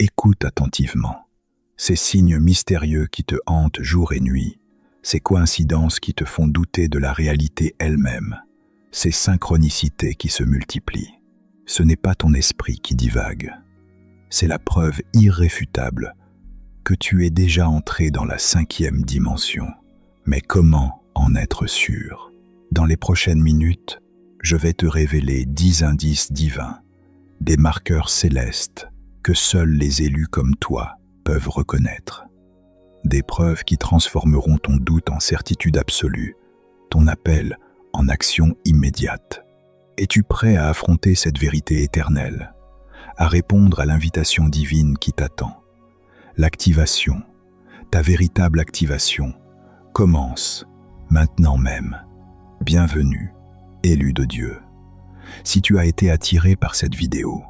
Écoute attentivement. Ces signes mystérieux qui te hantent jour et nuit, ces coïncidences qui te font douter de la réalité elle-même, ces synchronicités qui se multiplient. Ce n'est pas ton esprit qui divague. C'est la preuve irréfutable que tu es déjà entré dans la 5e dimension. Mais comment en être sûr? Dans les prochaines minutes, je vais te révéler 10 indices divins, des marqueurs célestes que seuls les élus comme toi peuvent reconnaître. Des preuves qui transformeront ton doute en certitude absolue, ton appel en action immédiate. Es-tu prêt à affronter cette vérité éternelle, à répondre à l'invitation divine qui t'attend? L'activation, ta véritable activation, commence maintenant même. Bienvenue, élu de Dieu. Si tu as été attiré par cette vidéo,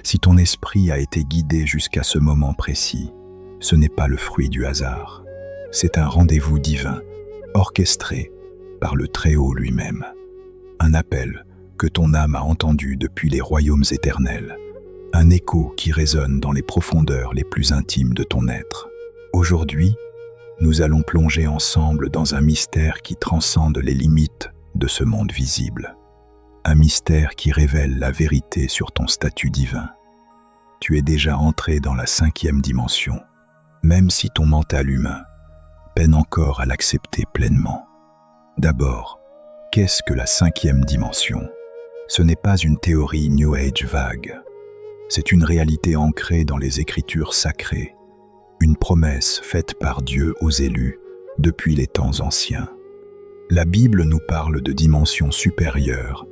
si ton esprit a été guidé jusqu'à ce moment précis, ce n'est pas le fruit du hasard. C'est un rendez-vous divin, orchestré par le Très-Haut lui-même. Un appel que ton âme a entendu depuis les royaumes éternels. Un écho qui résonne dans les profondeurs les plus intimes de ton être. Aujourd'hui, nous allons plonger ensemble dans un mystère qui transcende les limites de ce monde visible. Un mystère qui révèle la vérité sur ton statut divin. Tu es déjà entré dans la 5e dimension, même si ton mental humain peine encore à l'accepter pleinement. D'abord, qu'est-ce que la 5e dimension? Ce n'est pas une théorie New Age vague. C'est une réalité ancrée dans les Écritures sacrées, une promesse faite par Dieu aux élus depuis les temps anciens. La Bible nous parle de dimensions supérieures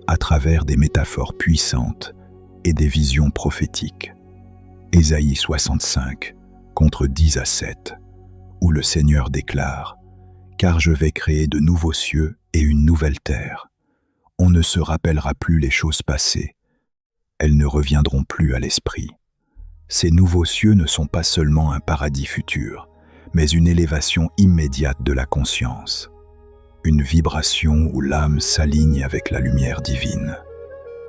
à travers des métaphores puissantes et des visions prophétiques. Ésaïe 65, contre 10 à 7, où le Seigneur déclare « Car je vais créer de nouveaux cieux et une nouvelle terre. On ne se rappellera plus les choses passées. Elles ne reviendront plus à l'esprit. Ces nouveaux cieux ne sont pas seulement un paradis futur, mais une élévation immédiate de la conscience. Une vibration où l'âme s'aligne avec la lumière divine,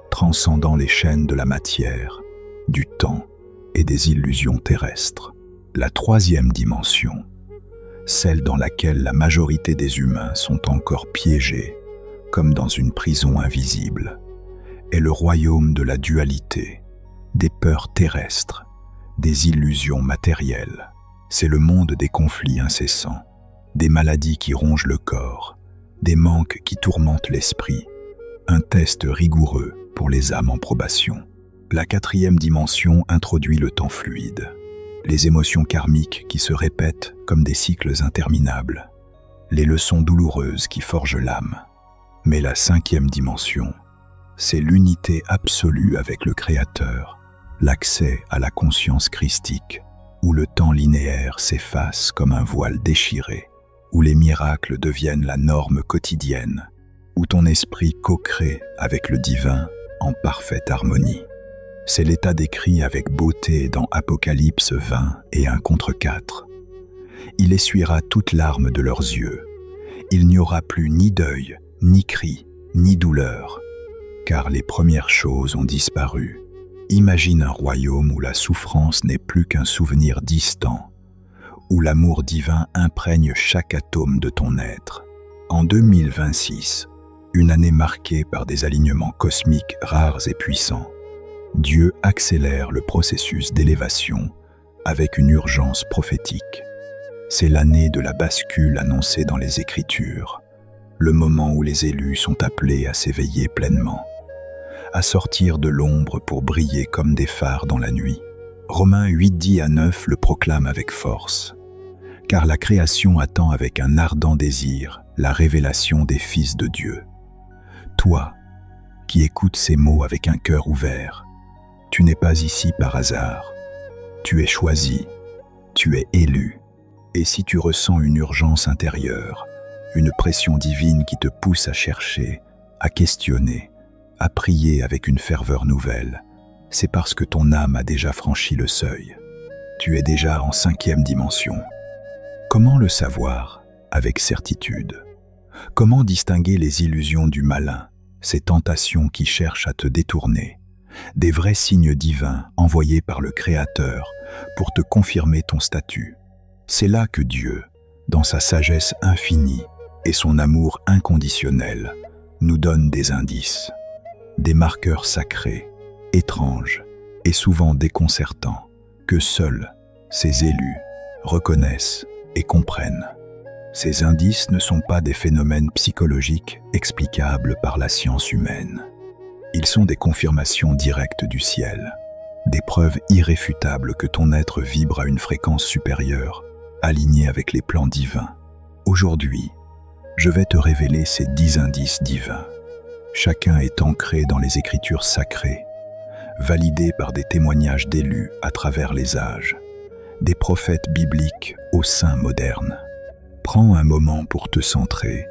transcendant les chaînes de la matière, du temps et des illusions terrestres. La 3e dimension, celle dans laquelle la majorité des humains sont encore piégés, comme dans une prison invisible, est le royaume de la dualité, des peurs terrestres, des illusions matérielles. C'est le monde des conflits incessants, des maladies qui rongent le corps, des manques qui tourmentent l'esprit, un test rigoureux pour les âmes en probation. La 4e dimension introduit le temps fluide, les émotions karmiques qui se répètent comme des cycles interminables, les leçons douloureuses qui forgent l'âme. Mais la 5e dimension, c'est l'unité absolue avec le Créateur, l'accès à la conscience christique, où le temps linéaire s'efface comme un voile déchiré, où les miracles deviennent la norme quotidienne, où ton esprit co-crée avec le divin en parfaite harmonie. C'est l'état décrit avec beauté dans Apocalypse 20 et 1 contre 4. Il essuiera toute larme de leurs yeux. Il n'y aura plus ni deuil, ni cri, ni douleur, car les premières choses ont disparu. Imagine un royaume où la souffrance n'est plus qu'un souvenir distant, où l'amour divin imprègne chaque atome de ton être. En 2026, une année marquée par des alignements cosmiques rares et puissants, Dieu accélère le processus d'élévation avec une urgence prophétique. C'est l'année de la bascule annoncée dans les Écritures, le moment où les élus sont appelés à s'éveiller pleinement, à sortir de l'ombre pour briller comme des phares dans la nuit. Romains 8, 10-9 le proclame avec force, car la création attend avec un ardent désir la révélation des fils de Dieu. Toi, qui écoutes ces mots avec un cœur ouvert, tu n'es pas ici par hasard. Tu es choisi, tu es élu. Et si tu ressens une urgence intérieure, une pression divine qui te pousse à chercher, à questionner, à prier avec une ferveur nouvelle, c'est parce que ton âme a déjà franchi le seuil. Tu es déjà en 5e dimension. Comment le savoir avec certitude? Comment distinguer les illusions du malin, ces tentations qui cherchent à te détourner, des vrais signes divins envoyés par le Créateur pour te confirmer ton statut. C'est là que Dieu, dans sa sagesse infinie et son amour inconditionnel, nous donne des indices, des marqueurs sacrés, étranges et souvent déconcertants, que seuls ces élus reconnaissent et comprennent. Ces indices ne sont pas des phénomènes psychologiques explicables par la science humaine. Ils sont des confirmations directes du ciel, des preuves irréfutables que ton être vibre à une fréquence supérieure, alignée avec les plans divins. Aujourd'hui, je vais te révéler ces 10 indices divins. Chacun est ancré dans les Écritures sacrées, validé par des témoignages d'élus à travers les âges, des prophètes bibliques aux saints modernes. Prends un moment pour te centrer,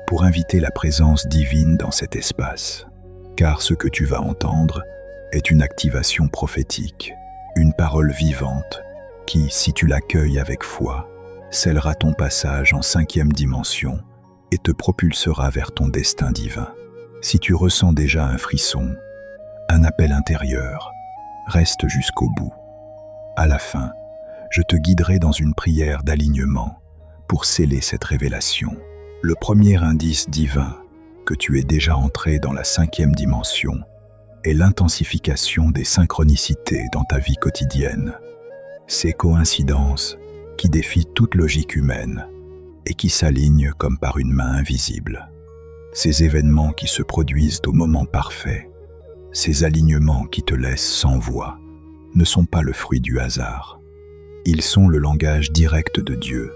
pour inviter la présence divine dans cet espace, car ce que tu vas entendre est une activation prophétique, une parole vivante qui, si tu l'accueilles avec foi, scellera ton passage en 5e dimension et te propulsera vers ton destin divin. Si tu ressens déjà un frisson, un appel intérieur, reste jusqu'au bout. À la fin, je te guiderai dans une prière d'alignement pour sceller cette révélation. Le premier indice divin que tu es déjà entré dans la 5e dimension est l'intensification des synchronicités dans ta vie quotidienne. Ces coïncidences qui défient toute logique humaine et qui s'alignent comme par une main invisible. Ces événements qui se produisent au moment parfait, ces alignements qui te laissent sans voix, ne sont pas le fruit du hasard. Ils sont le langage direct de Dieu,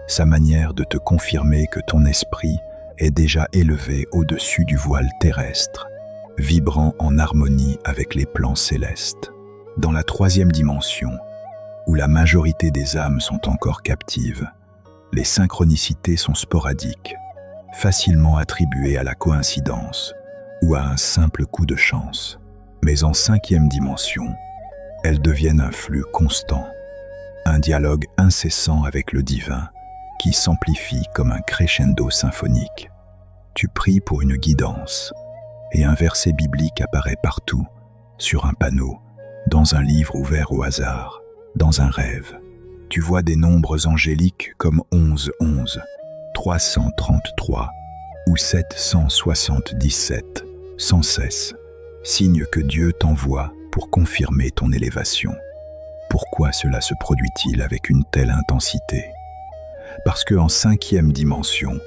sa manière de te confirmer que ton esprit est déjà élevé au-dessus du voile terrestre, vibrant en harmonie avec les plans célestes. Dans la 3e dimension, où la majorité des âmes sont encore captives, les synchronicités sont sporadiques, facilement attribuées à la coïncidence ou à un simple coup de chance. Mais en 5e dimension, elles deviennent un flux constant, un dialogue incessant avec le divin qui s'amplifie comme un crescendo symphonique. Tu pries pour une guidance et un verset biblique apparaît partout, sur un panneau, dans un livre ouvert au hasard, dans un rêve. Tu vois des nombres angéliques comme 11, 11, 333 ou 777, sans cesse, signe que Dieu t'envoie pour confirmer ton élévation. Pourquoi cela se produit-il avec une telle intensité? Parce que en 5e dimension,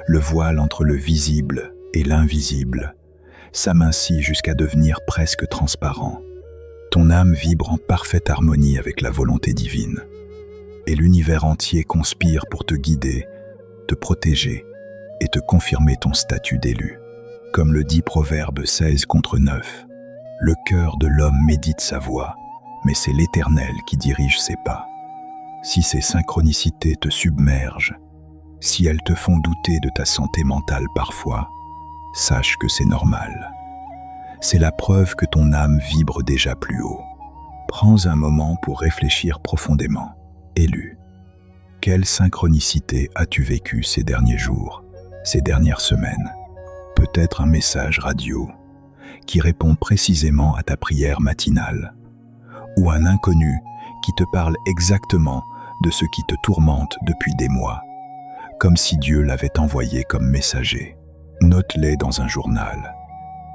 le voile entre le visible et l'invisible s'amincit jusqu'à devenir presque transparent. Ton âme vibre en parfaite harmonie avec la volonté divine, et l'univers entier conspire pour te guider, te protéger et te confirmer ton statut d'élu. Comme le dit Proverbe 16:9, le cœur de l'homme médite sa voie, mais c'est l'Éternel qui dirige ses pas. Si ces synchronicités te submergent, si elles te font douter de ta santé mentale parfois, sache que c'est normal. C'est la preuve que ton âme vibre déjà plus haut. Prends un moment pour réfléchir profondément. Élu, quelle synchronicité as-tu vécu ces derniers jours, ces dernières semaines? Peut-être un message radio qui répond précisément à ta prière matinale, ou un inconnu qui te parle exactement de ce qui te tourmente depuis des mois, comme si Dieu l'avait envoyé comme messager. Note-les dans un journal,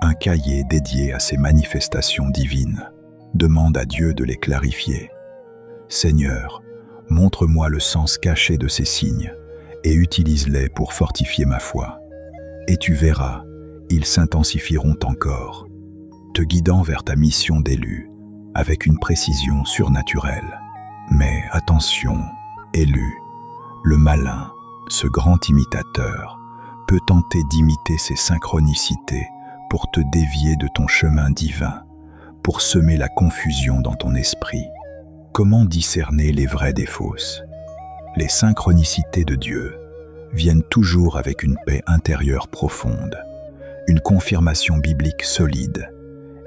un cahier dédié à ces manifestations divines. Demande à Dieu de les clarifier. Seigneur, montre-moi le sens caché de ces signes et utilise-les pour fortifier ma foi. Et tu verras, ils s'intensifieront encore, te guidant vers ta mission d'élu avec une précision surnaturelle. Mais attention, élu, le malin, ce grand imitateur, peut tenter d'imiter ces synchronicités pour te dévier de ton chemin divin, pour semer la confusion dans ton esprit. Comment discerner les vraies des fausses? Les synchronicités de Dieu viennent toujours avec une paix intérieure profonde, une confirmation biblique solide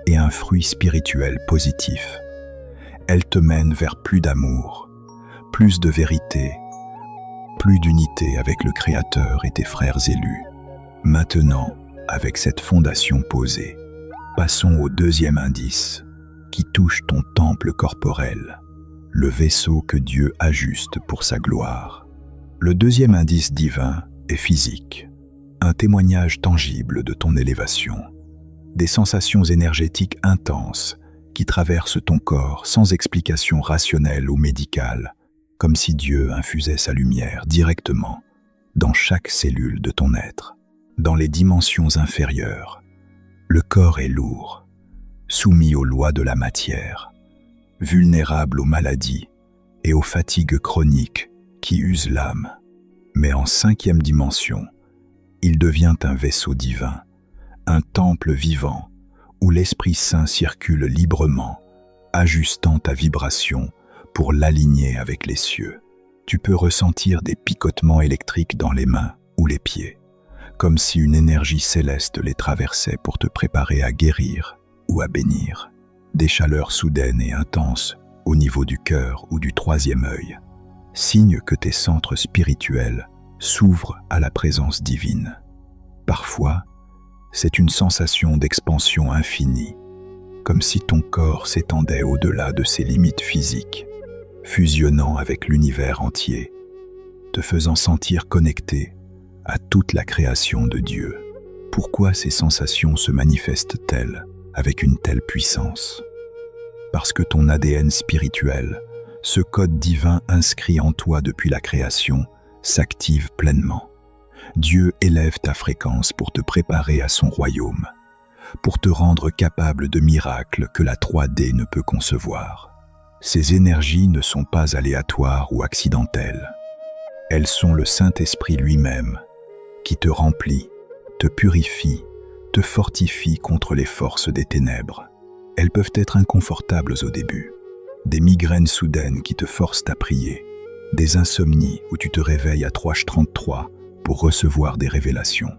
et un fruit spirituel positif. Elles te mènent vers plus d'amour, plus de vérité, plus d'unité avec le Créateur et tes frères élus. Maintenant, avec cette fondation posée, Passons au deuxième indice, qui touche ton temple corporel, le vaisseau que Dieu ajuste pour sa gloire. Le deuxième indice divin est physique, un témoignage tangible de ton élévation, des sensations énergétiques intenses qui traversent ton corps sans explication rationnelle ou médicale, comme si Dieu infusait sa lumière directement dans chaque cellule de ton être. Dans les dimensions inférieures, le corps est lourd, soumis aux lois de la matière, vulnérable aux maladies et aux fatigues chroniques qui usent l'âme. Mais en cinquième dimension, il devient un vaisseau divin, un temple vivant où l'Esprit Saint circule librement, ajustant ta vibration pour l'aligner avec les cieux. Tu peux ressentir des picotements électriques dans les mains ou les pieds, comme si une énergie céleste les traversait pour te préparer à guérir ou à bénir. Des chaleurs soudaines et intenses au niveau du cœur ou du troisième œil, signe que tes centres spirituels s'ouvrent à la présence divine. Parfois, c'est une sensation d'expansion infinie, comme si ton corps s'étendait au-delà de ses limites physiques, fusionnant avec l'univers entier, te faisant sentir connecté à toute la création de Dieu. Pourquoi ces sensations se manifestent-elles avec une telle puissance? Parce que ton ADN spirituel, ce code divin inscrit en toi depuis la création, s'active pleinement. Dieu élève ta fréquence pour te préparer à son royaume, pour te rendre capable de miracles que la 3D ne peut concevoir. Ces énergies ne sont pas aléatoires ou accidentelles. Elles sont le Saint-Esprit lui-même qui te remplit, te purifie, te fortifie contre les forces des ténèbres. Elles peuvent être inconfortables au début. Des migraines soudaines qui te forcent à prier, des insomnies où tu te réveilles à 3h33 pour recevoir des révélations,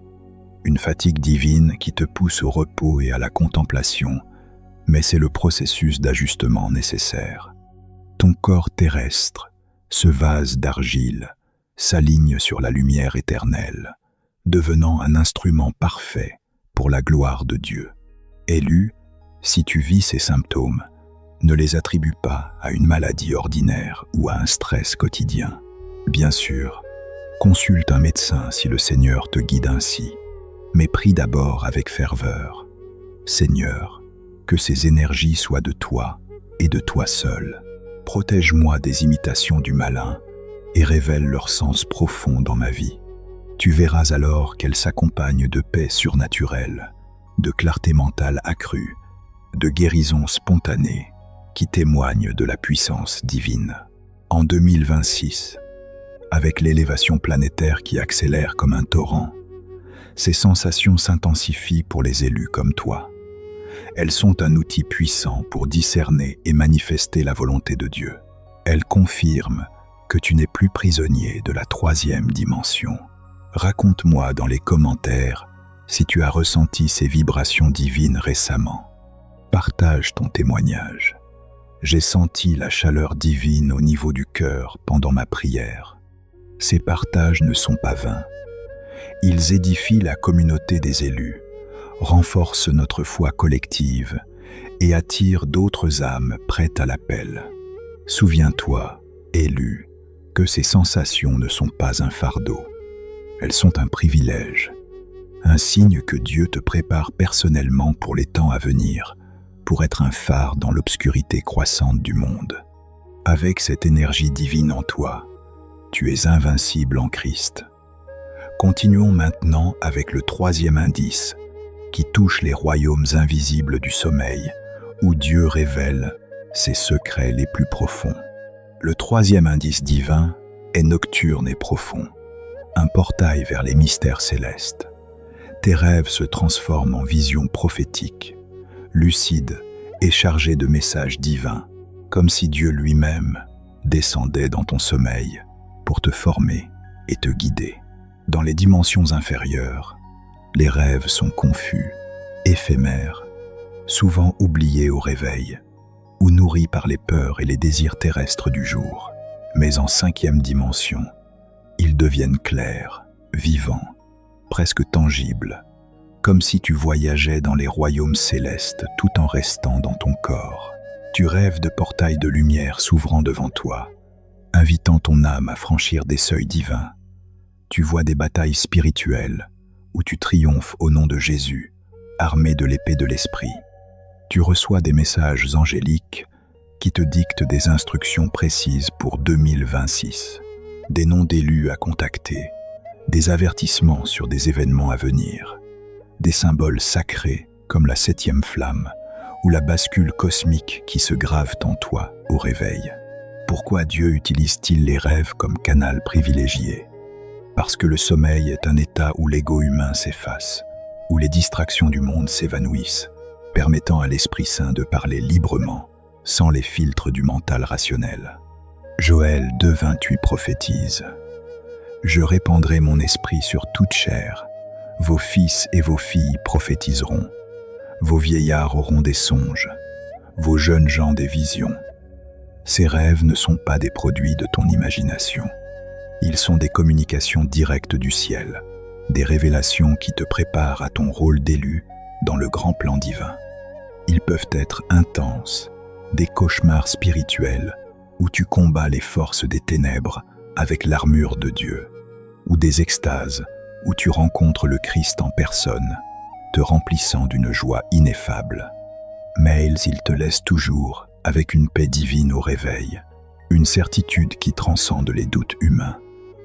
une fatigue divine qui te pousse au repos et à la contemplation, mais c'est le processus d'ajustement nécessaire. Ton corps terrestre, ce vase d'argile, s'aligne sur la lumière éternelle, devenant un instrument parfait pour la gloire de Dieu. Élu, si tu vis ces symptômes, ne les attribue pas à une maladie ordinaire ou à un stress quotidien. Bien sûr, consulte un médecin si le Seigneur te guide ainsi, mais prie d'abord avec ferveur. Seigneur, que ces énergies soient de toi et de toi seul. Protège-moi des imitations du malin et révèle leur sens profond dans ma vie. Tu verras alors qu'elles s'accompagnent de paix surnaturelle, de clarté mentale accrue, de guérison spontanée qui témoignent de la puissance divine. En 2026, avec l'élévation planétaire qui accélère comme un torrent, ces sensations s'intensifient pour les élus comme toi. Elles sont un outil puissant pour discerner et manifester la volonté de Dieu. Elles confirment que tu n'es plus prisonnier de la 3e dimension. Raconte-moi dans les commentaires si tu as ressenti ces vibrations divines récemment. Partage ton témoignage. J'ai senti la chaleur divine au niveau du cœur pendant ma prière. Ces partages ne sont pas vains. Ils édifient la communauté des élus, renforcent notre foi collective et attirent d'autres âmes prêtes à l'appel. Souviens-toi, élu, que ces sensations ne sont pas un fardeau. Elles sont un privilège, un signe que Dieu te prépare personnellement pour les temps à venir, pour être un phare dans l'obscurité croissante du monde. Avec cette énergie divine en toi, tu es invincible en Christ. Continuons maintenant avec le 3e indice, qui touche les royaumes invisibles du sommeil, où Dieu révèle ses secrets les plus profonds. Le 3e indice divin est nocturne et profond, un portail vers les mystères célestes. Tes rêves se transforment en visions prophétiques, lucides et chargés de messages divins, comme si Dieu lui-même descendait dans ton sommeil pour te former et te guider. Dans les dimensions inférieures, les rêves sont confus, éphémères, souvent oubliés au réveil, ou nourris par les peurs et les désirs terrestres du jour. Mais en 5e dimension, ils deviennent clairs, vivants, presque tangibles, comme si tu voyageais dans les royaumes célestes tout en restant dans ton corps. Tu rêves de portails de lumière s'ouvrant devant toi, invitant ton âme à franchir des seuils divins. Tu vois des batailles spirituelles où tu triomphes au nom de Jésus, armé de l'épée de l'Esprit. Tu reçois des messages angéliques qui te dictent des instructions précises pour 2026, des noms d'élus à contacter, des avertissements sur des événements à venir, des symboles sacrés comme la 7e flamme ou la bascule cosmique qui se gravent en toi au réveil. Pourquoi Dieu utilise-t-il les rêves comme canal privilégié? Parce que le sommeil est un état où l'ego humain s'efface, où les distractions du monde s'évanouissent, permettant à l'Esprit Saint de parler librement, sans les filtres du mental rationnel. Joël 2,28 prophétise « Je répandrai mon esprit sur toute chair, vos fils et vos filles prophétiseront, vos vieillards auront des songes, vos jeunes gens des visions. » Ces rêves ne sont pas des produits de ton imagination. Ils sont des communications directes du ciel, des révélations qui te préparent à ton rôle d'élu dans le grand plan divin. Ils peuvent être intenses, des cauchemars spirituels où tu combats les forces des ténèbres avec l'armure de Dieu, ou des extases où tu rencontres le Christ en personne, te remplissant d'une joie ineffable. Mais ils te laissent toujours avec une paix divine au réveil, une certitude qui transcende les doutes humains.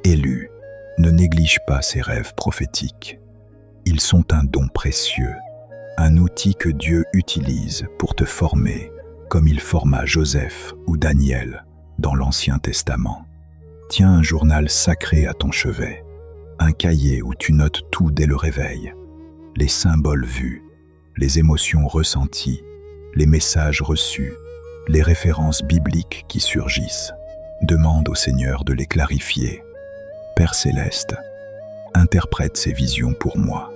Élu, ne néglige pas ces rêves prophétiques. Ils sont un don précieux, un outil que Dieu utilise pour te former, comme il forma Joseph ou Daniel dans l'Ancien Testament. Tiens un journal sacré à ton chevet, un cahier où tu notes tout dès le réveil, les symboles vus, les émotions ressenties, les messages reçus, les références bibliques qui surgissent. Demande au Seigneur de les clarifier. Père céleste, interprète ces visions pour moi,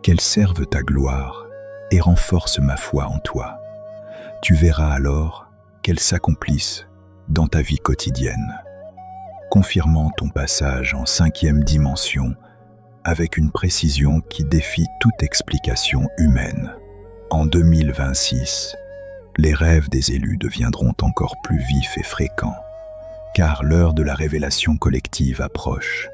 qu'elles servent ta gloire et renforcent ma foi en toi. Tu verras alors qu'elles s'accomplissent dans ta vie quotidienne, confirmant ton passage en 5e dimension avec une précision qui défie toute explication humaine. En 2026, les rêves des élus deviendront encore plus vifs et fréquents, car l'heure de la révélation collective approche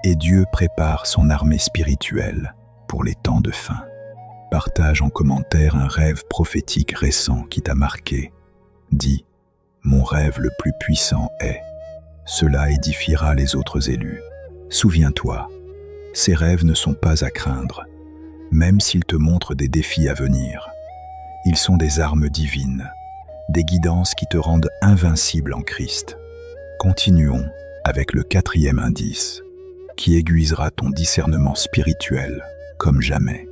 et Dieu prépare son armée spirituelle pour les temps de fin. Partage en commentaire un rêve prophétique récent qui t'a marqué. Dis « Mon rêve le plus puissant est ». Cela édifiera les autres élus. Souviens-toi, ces rêves ne sont pas à craindre, même s'ils te montrent des défis à venir. Ils sont des armes divines, des guidances qui te rendent invincible en Christ. Continuons avec le 4e indice, qui aiguisera ton discernement spirituel comme jamais.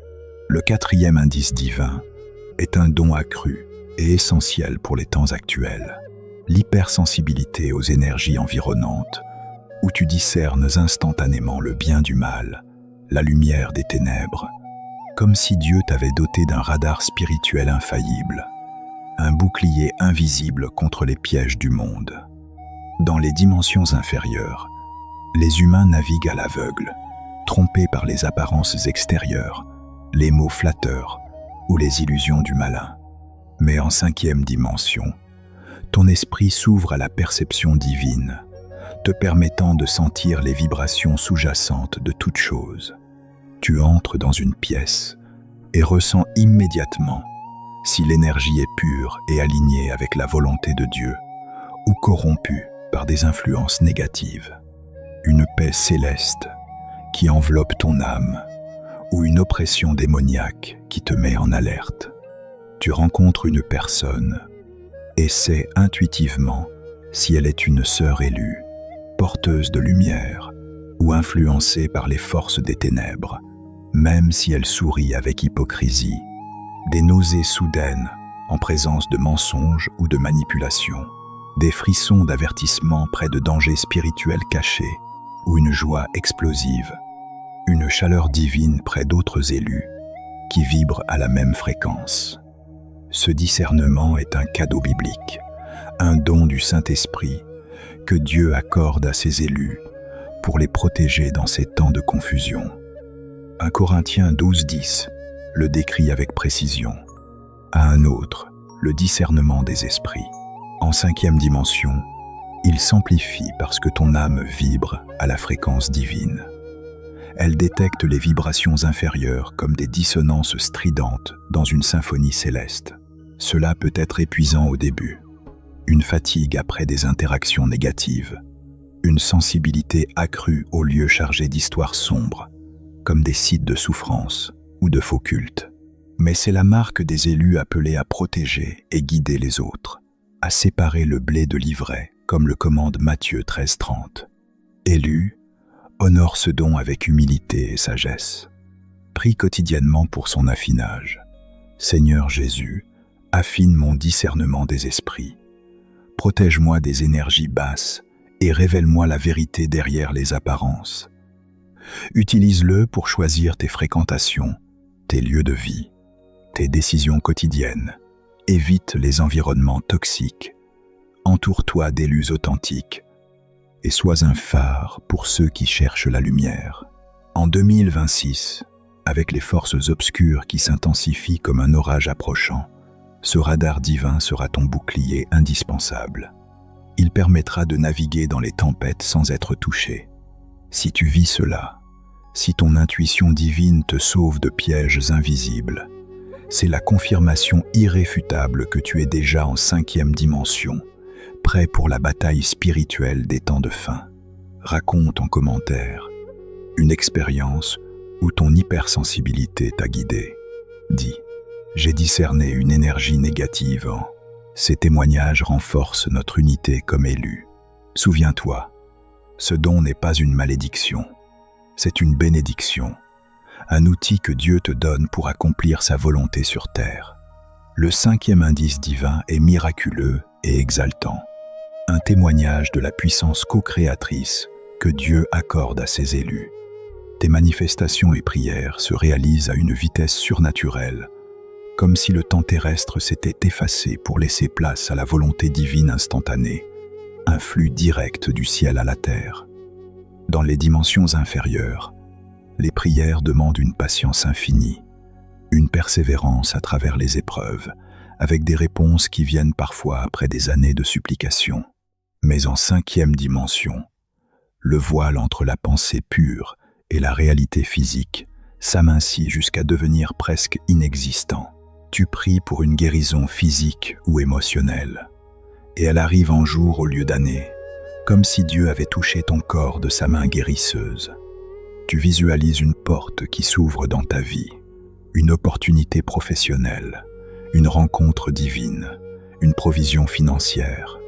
Le 4e indice divin est un don accru et essentiel pour les temps actuels. L'hypersensibilité aux énergies environnantes, où tu discernes instantanément le bien du mal, la lumière des ténèbres, comme si Dieu t'avait doté d'un radar spirituel infaillible, un bouclier invisible contre les pièges du monde. Dans les dimensions inférieures, les humains naviguent à l'aveugle, trompés par les apparences extérieures, les mots flatteurs ou les illusions du malin. Mais en 5e dimension, ton esprit s'ouvre à la perception divine, te permettant de sentir les vibrations sous-jacentes de toute chose. Tu entres dans une pièce et ressens immédiatement si l'énergie est pure et alignée avec la volonté de Dieu ou corrompue par des influences négatives. Une paix céleste qui enveloppe ton âme ou une oppression démoniaque qui te met en alerte. Tu rencontres une personne et sais intuitivement si elle est une sœur élue, porteuse de lumière ou influencée par les forces des ténèbres, même si elle sourit avec hypocrisie. Des nausées soudaines en présence de mensonges ou de manipulations, des frissons d'avertissement près de dangers spirituels cachés ou une joie explosive, une chaleur divine près d'autres élus qui vibrent à la même fréquence. Ce discernement est un cadeau biblique, un don du Saint-Esprit que Dieu accorde à ses élus pour les protéger dans ces temps de confusion. 1 Corinthiens 12,10 le décrit avec précision. À un autre, le discernement des esprits. En 5e dimension, il s'amplifie parce que ton âme vibre à la fréquence divine. Elle détecte les vibrations inférieures comme des dissonances stridentes dans une symphonie céleste. Cela peut être épuisant au début, une fatigue après des interactions négatives, une sensibilité accrue aux lieux chargés d'histoires sombres, comme des sites de souffrance ou de faux cultes. Mais c'est la marque des élus appelés à protéger et guider les autres, à séparer le blé de l'ivraie, comme le commande Matthieu 13:30. Élu, honore ce don avec humilité et sagesse. Prie quotidiennement pour son affinage. Seigneur Jésus, affine mon discernement des esprits. Protège-moi des énergies basses et révèle-moi la vérité derrière les apparences. Utilise-le pour choisir tes fréquentations, tes lieux de vie, tes décisions quotidiennes. Évite les environnements toxiques. Entoure-toi d'élus authentiques et sois un phare pour ceux qui cherchent la lumière. En 2026, avec les forces obscures qui s'intensifient comme un orage approchant, ce radar divin sera ton bouclier indispensable. Il permettra de naviguer dans les tempêtes sans être touché. Si tu vis cela, si ton intuition divine te sauve de pièges invisibles, c'est la confirmation irréfutable que tu es déjà en 5e dimension, prêt pour la bataille spirituelle des temps de fin. Raconte en commentaire une expérience où ton hypersensibilité t'a guidé. Dis, j'ai discerné une énergie négative en... Ces témoignages renforcent notre unité comme élus. Souviens-toi, ce don n'est pas une malédiction, c'est une bénédiction, un outil que Dieu te donne pour accomplir sa volonté sur terre. Le 5e indice divin est miraculeux et exaltant, un témoignage de la puissance co-créatrice que Dieu accorde à ses élus. Tes manifestations et prières se réalisent à une vitesse surnaturelle, comme si le temps terrestre s'était effacé pour laisser place à la volonté divine instantanée, un flux direct du ciel à la terre. Dans les dimensions inférieures, les prières demandent une patience infinie, une persévérance à travers les épreuves, avec des réponses qui viennent parfois après des années de supplication. Mais en 5e dimension, le voile entre la pensée pure et la réalité physique s'amincit jusqu'à devenir presque inexistant. Tu pries pour une guérison physique ou émotionnelle, et elle arrive en jours au lieu d'années, comme si Dieu avait touché ton corps de sa main guérisseuse. Tu visualises une porte qui s'ouvre dans ta vie, une opportunité professionnelle, une rencontre divine, une provision financière,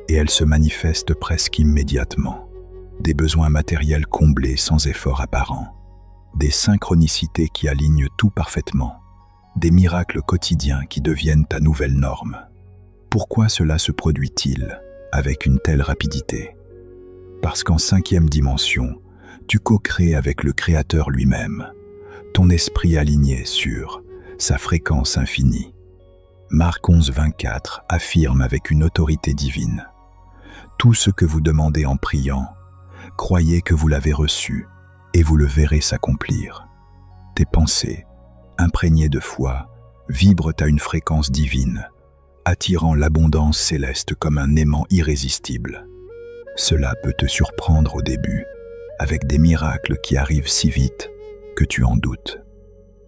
et elle se manifeste presque immédiatement. Des besoins matériels comblés sans effort apparent, des synchronicités qui alignent tout parfaitement, des miracles quotidiens qui deviennent ta nouvelle norme. Pourquoi cela se produit-il avec une telle rapidité? Parce qu'en 5e dimension, tu co-crées avec le Créateur lui-même, ton esprit aligné sur sa fréquence infinie. Marc 11:24 affirme avec une autorité divine: « Tout ce que vous demandez en priant, croyez que vous l'avez reçu et vous le verrez s'accomplir. » Tes pensées, imprégnées de foi, vibrent à une fréquence divine, attirant l'abondance céleste comme un aimant irrésistible. Cela peut te surprendre au début, avec des miracles qui arrivent si vite que tu en doutes.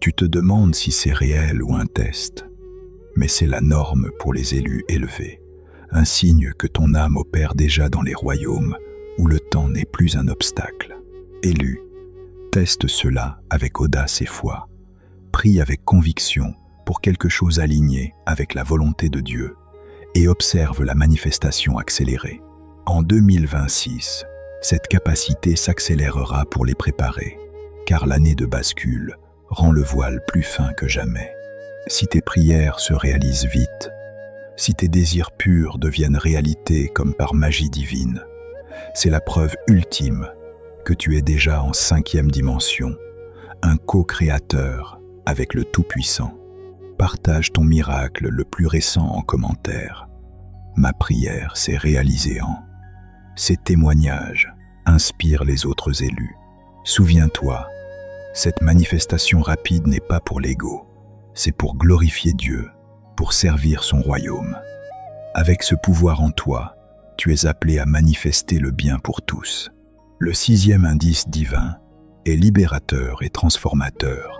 Tu te demandes si c'est réel ou un test, mais c'est la norme pour les élus élevés, un signe que ton âme opère déjà dans les royaumes où le temps n'est plus un obstacle. Élu, teste cela avec audace et foi. Prie avec conviction pour quelque chose aligné avec la volonté de Dieu et observe la manifestation accélérée. En 2026, cette capacité s'accélérera pour les préparer, car l'année de bascule rend le voile plus fin que jamais. Si tes prières se réalisent vite, si tes désirs purs deviennent réalité comme par magie divine, c'est la preuve ultime que tu es déjà en 5e dimension, un co-créateur avec le Tout-Puissant. Partage ton miracle le plus récent en commentaire. Ma prière s'est réalisée en... Ces témoignages inspirent les autres élus. Souviens-toi, cette manifestation rapide n'est pas pour l'ego, c'est pour glorifier Dieu, pour servir son royaume. Avec ce pouvoir en toi, tu es appelé à manifester le bien pour tous. Le 6e indice divin est libérateur et transformateur,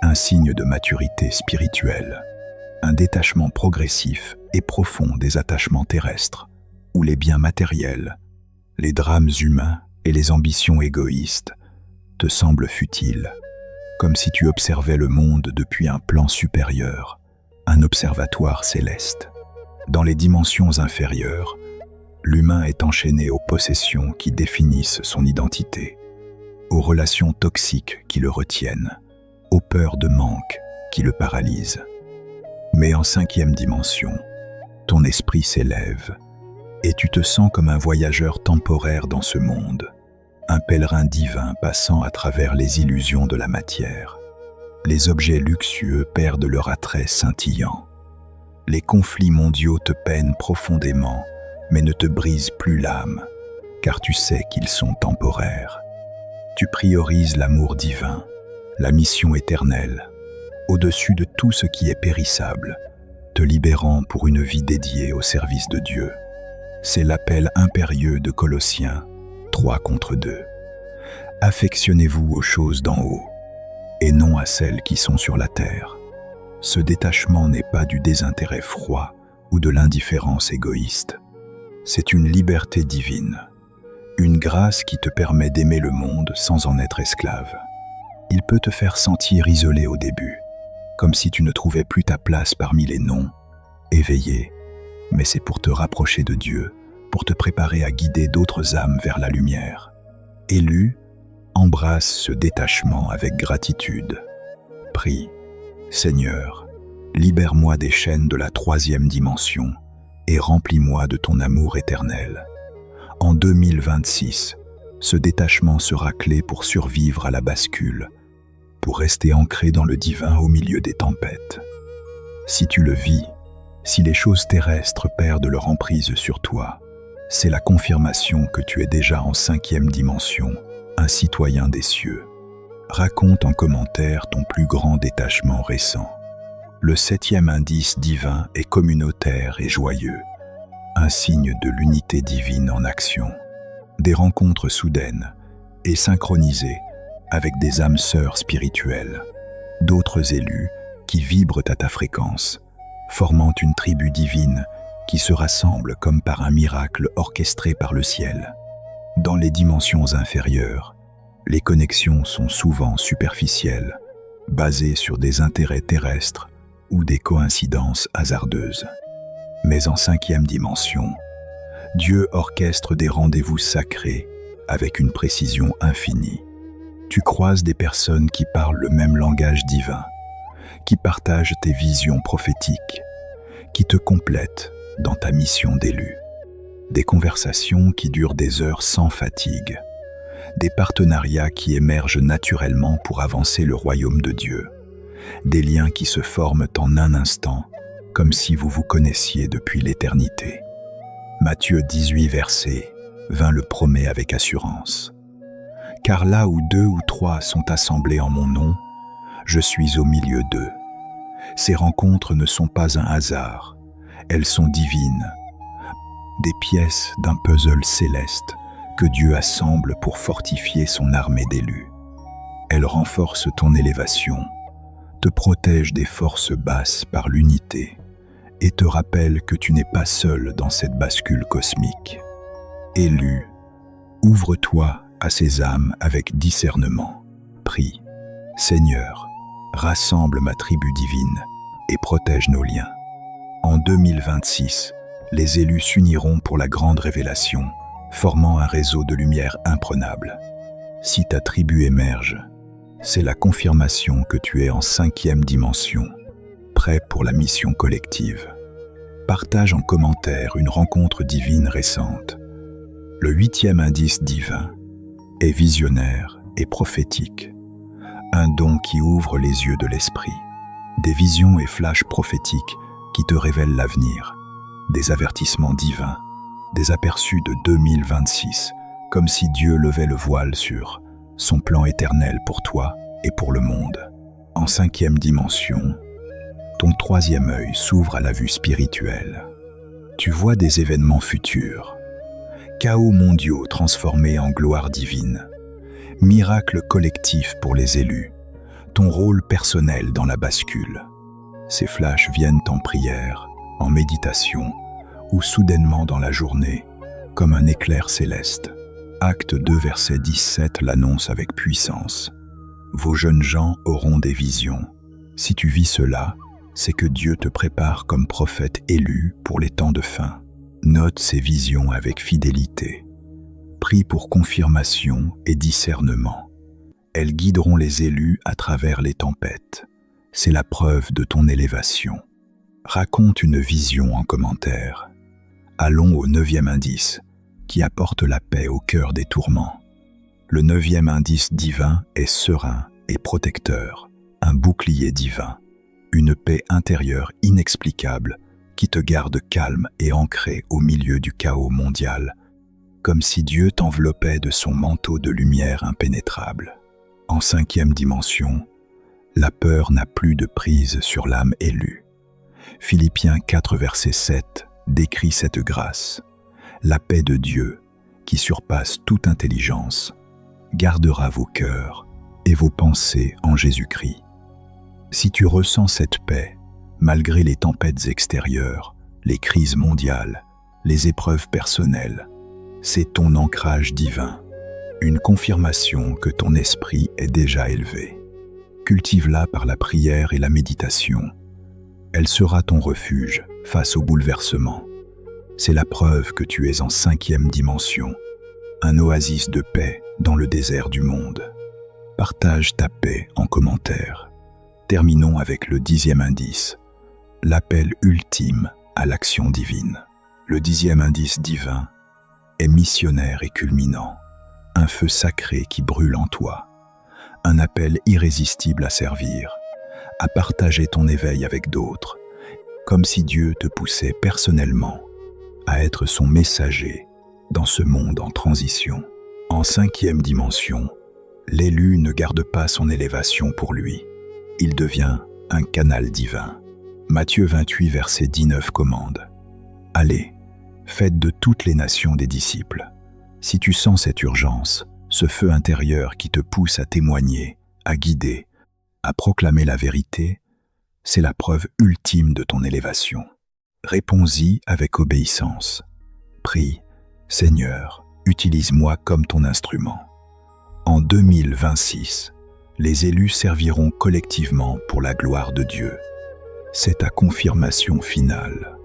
un signe de maturité spirituelle, un détachement progressif et profond des attachements terrestres, où les biens matériels, les drames humains et les ambitions égoïstes te semblent futiles, comme si tu observais le monde depuis un plan supérieur, un observatoire céleste. Dans les dimensions inférieures, l'humain est enchaîné aux possessions qui définissent son identité, aux relations toxiques qui le retiennent, aux peurs de manque qui le paralysent. Mais en 5e dimension, ton esprit s'élève et tu te sens comme un voyageur temporaire dans ce monde, un pèlerin divin passant à travers les illusions de la matière. Les objets luxueux perdent leur attrait scintillant. Les conflits mondiaux te peinent profondément, mais ne te brisent plus l'âme, car tu sais qu'ils sont temporaires. Tu priorises l'amour divin, la mission éternelle, au-dessus de tout ce qui est périssable, te libérant pour une vie dédiée au service de Dieu. C'est l'appel impérieux de Colossiens 3:2. Affectionnez-vous aux choses d'en haut, et non à celles qui sont sur la terre. Ce détachement n'est pas du désintérêt froid ou de l'indifférence égoïste. C'est une liberté divine, une grâce qui te permet d'aimer le monde sans en être esclave. Il peut te faire sentir isolé au début, comme si tu ne trouvais plus ta place parmi les noms, éveillés, mais c'est pour te rapprocher de Dieu, pour te préparer à guider d'autres âmes vers la lumière. Élu, embrasse ce détachement avec gratitude. Prie, Seigneur, libère-moi des chaînes de la 3e dimension et remplis-moi de ton amour éternel. En 2026, ce détachement sera clé pour survivre à la bascule, pour rester ancré dans le divin au milieu des tempêtes. Si tu le vis, si les choses terrestres perdent leur emprise sur toi, c'est la confirmation que tu es déjà en 5e dimension, un citoyen des cieux. Raconte en commentaire ton plus grand détachement récent. Le 7e indice divin est communautaire et joyeux, un signe de l'unité divine en action. Des rencontres soudaines et synchronisées avec des âmes sœurs spirituelles, d'autres élus qui vibrent à ta fréquence, formant une tribu divine qui se rassemble comme par un miracle orchestré par le ciel. Dans les dimensions inférieures, les connexions sont souvent superficielles, basées sur des intérêts terrestres ou des coïncidences hasardeuses. Mais en 5e dimension, Dieu orchestre des rendez-vous sacrés avec une précision infinie. Tu croises des personnes qui parlent le même langage divin, qui partagent tes visions prophétiques, qui te complètent dans ta mission d'élu. Des conversations qui durent des heures sans fatigue, des partenariats qui émergent naturellement pour avancer le royaume de Dieu, des liens qui se forment en un instant, comme si vous vous connaissiez depuis l'éternité. Matthieu 18, verset 20 le promet avec assurance. Car là où 2 ou 3 sont assemblés en mon nom, je suis au milieu d'eux. Ces rencontres ne sont pas un hasard, elles sont divines, des pièces d'un puzzle céleste que Dieu assemble pour fortifier son armée d'élus. Elles renforcent ton élévation, te protègent des forces basses par l'unité et te rappellent que tu n'es pas seul dans cette bascule cosmique. Élu, ouvre-toi à ces âmes avec discernement. Prie, Seigneur, rassemble ma tribu divine et protège nos liens. En 2026, les élus s'uniront pour la grande révélation, formant un réseau de lumière imprenable. Si ta tribu émerge, c'est la confirmation que tu es en 5e dimension, prêt pour la mission collective. Partage en commentaire une rencontre divine récente. Le 8e indice divin est visionnaire et prophétique, un don qui ouvre les yeux de l'esprit. Des visions et flashs prophétiques qui te révèlent l'avenir, des avertissements divins, des aperçus de 2026, comme si Dieu levait le voile sur son plan éternel pour toi et pour le monde. En 5e dimension, ton troisième œil s'ouvre à la vue spirituelle. Tu vois des événements futurs, chaos mondiaux transformés en gloire divine, miracle collectif pour les élus, ton rôle personnel dans la bascule. Ces flashs viennent en prière, en méditation ou soudainement dans la journée, comme un éclair céleste. Acte 2, verset 17 l'annonce avec puissance. Vos jeunes gens auront des visions. Si tu vis cela, c'est que Dieu te prépare comme prophète élu pour les temps de fin. Note ces visions avec fidélité. Prie pour confirmation et discernement. Elles guideront les élus à travers les tempêtes. C'est la preuve de ton élévation. Raconte une vision en commentaire. Allons au 9e indice, qui apporte la paix au cœur des tourments. Le 9e indice divin est serein et protecteur, un bouclier divin, une paix intérieure inexplicable qui te garde calme et ancré au milieu du chaos mondial, comme si Dieu t'enveloppait de son manteau de lumière impénétrable. En 5e dimension, la peur n'a plus de prise sur l'âme élue. Philippiens 4, verset 7 décrit cette grâce. La paix de Dieu, qui surpasse toute intelligence, gardera vos cœurs et vos pensées en Jésus-Christ. Si tu ressens cette paix, malgré les tempêtes extérieures, les crises mondiales, les épreuves personnelles, c'est ton ancrage divin, une confirmation que ton esprit est déjà élevé. Cultive-la par la prière et la méditation. Elle sera ton refuge face au bouleversement. C'est la preuve que tu es en 5e dimension, un oasis de paix dans le désert du monde. Partage ta paix en commentaire. Terminons avec le 10e indice, l'appel ultime à l'action divine. Le 10e indice divin est missionnaire et culminant, un feu sacré qui brûle en toi, un appel irrésistible à servir, à partager ton éveil avec d'autres, comme si Dieu te poussait personnellement à être son messager dans ce monde en transition. En 5e dimension, l'élu ne garde pas son élévation pour lui. Il devient un canal divin. Matthieu 28, verset 19 commande. Allez, faites de toutes les nations des disciples. Si tu sens cette urgence, ce feu intérieur qui te pousse à témoigner, à guider, à proclamer la vérité, c'est la preuve ultime de ton élévation. Réponds-y avec obéissance. Prie, Seigneur, utilise-moi comme ton instrument. En 2026, les élus serviront collectivement pour la gloire de Dieu. C'est ta confirmation finale.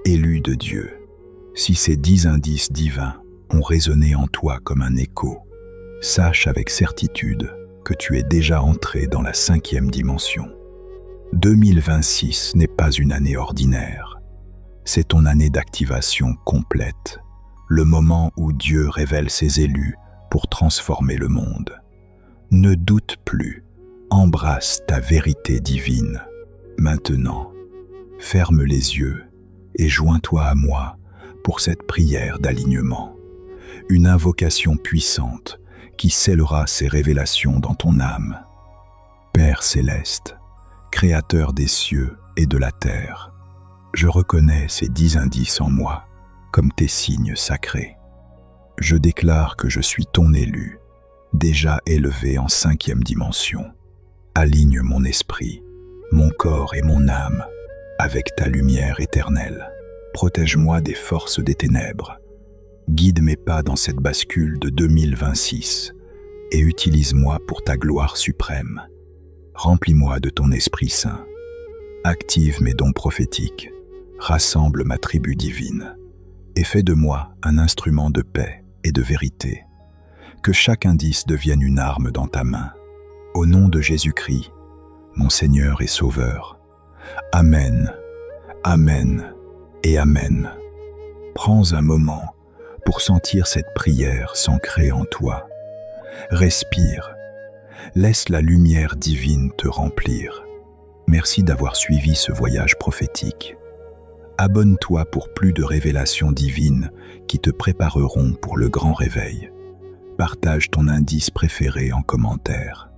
Élu de Dieu, si ces 10 indices divins ont résonné en toi comme un écho, sache avec certitude que tu es déjà entré dans la 5e dimension. 2026 n'est pas une année ordinaire. C'est ton année d'activation complète, le moment où Dieu révèle ses élus pour transformer le monde. Ne doute plus, embrasse ta vérité divine. Maintenant, ferme les yeux et joins-toi à moi pour cette prière d'alignement. Une invocation puissante qui scellera ces révélations dans ton âme. Père céleste, Créateur des cieux et de la terre, je reconnais ces 10 indices en moi comme tes signes sacrés. Je déclare que je suis ton élu, déjà élevé en 5e dimension. Aligne mon esprit, mon corps et mon âme avec ta lumière éternelle. Protège-moi des forces des ténèbres. Guide mes pas dans cette bascule de 2026 et utilise-moi pour ta gloire suprême. Remplis-moi de ton Esprit Saint. Active mes dons prophétiques. Rassemble ma tribu divine et fais de moi un instrument de paix et de vérité. Que chaque indice devienne une arme dans ta main. Au nom de Jésus-Christ, mon Seigneur et Sauveur. Amen, Amen et Amen. Prends un moment pour sentir cette prière s'ancrer en toi. Respire. Laisse la lumière divine te remplir. Merci d'avoir suivi ce voyage prophétique. Abonne-toi pour plus de révélations divines qui te prépareront pour le grand réveil. Partage ton indice préféré en commentaire.